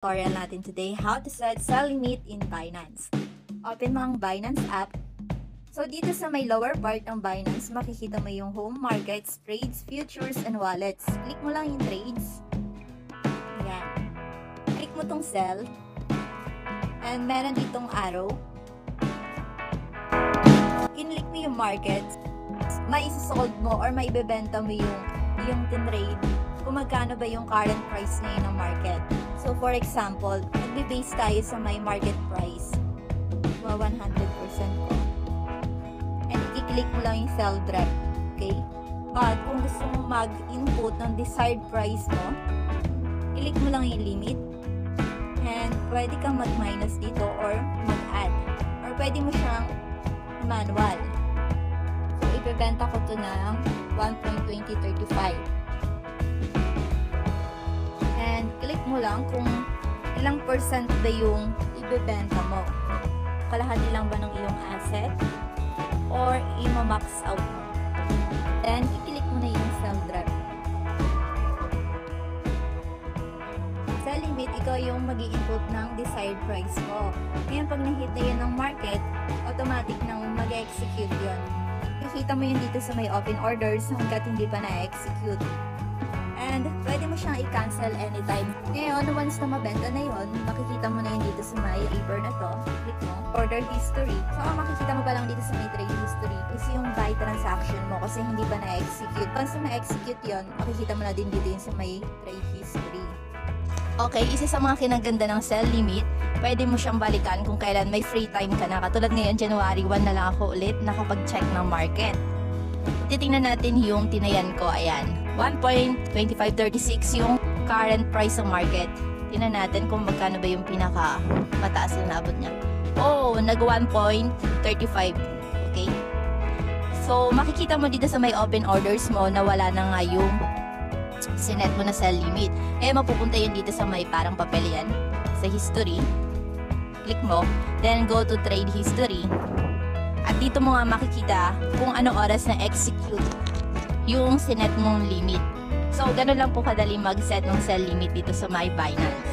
Tutorial natin today, how to set sell limit in Binance. Open mo ang Binance app. So dito sa may lower part ng Binance, makikita mo yung home, markets, trades, futures, and wallets. Click mo lang yung trades. Ayan. Click mo tong sell. And meron ditong arrow. Kinlik mo yung markets. Mai-sold mo or maibebenta mo yung tinrade kung magkano ba yung current price ngayon ng market. So for example, magbe-base tayo sa may market price. 100% ko. And i-click mo lang yung sell drop. Okay? But kung gusto mo mag-input ng desired price mo, click mo lang yung limit. And pwede kang mag-minus dito or mag-add. Or pwede mo siyang manual. So ibebenta ko to ng 1.2035. And click mo lang kung ilang percent ba yung ibebenta mo. Kalahati lang ba ng iyong asset or i-max out mo. Then i-click mo na yung sell drop. Sa limit, ikaw yung mag-i-input ng desired price mo. Ngayon pag na-hit na yun ng market, automatic nang mag-execute yun. Nakikita mo yun dito sa may open orders hanggat hindi pa na-execute. And pwede mo siyang i-cancel anytime. Ngayon, once na mabenta na yun, makikita mo na yun dito sa may paper na to. Click mo, order history. So, makikita mo pa lang dito sa may trade history is yung buy transaction mo kasi hindi pa na-execute. Once na ma-execute yun, makikita mo na din dito yun sa may trade history. Okay, isa sa mga kinaganda ng sell limit, pwede mo siyang balikan kung kailan may free time ka na. Katulad ngayon, January 1 na lang ako ulit nakapag-check ng market. Titingnan natin yung tinayan ko. Ayan, 1.2536 yung current price ng market. Tingnan natin kung magkano ba yung pinaka mataas na naabot niya. Oh, nag 1.35. Okay? So, makikita mo dito sa may open orders mo na wala na nga yung sinet mo na sell limit. Mapupunta yun dito sa may parang papel yan. Sa history. Click mo. Then, go to trade history. At dito mo nga makikita kung ano oras na execute yung sinet mong limit. So, ganun lang po kadali mag-set ng sell limit dito sa my Binance.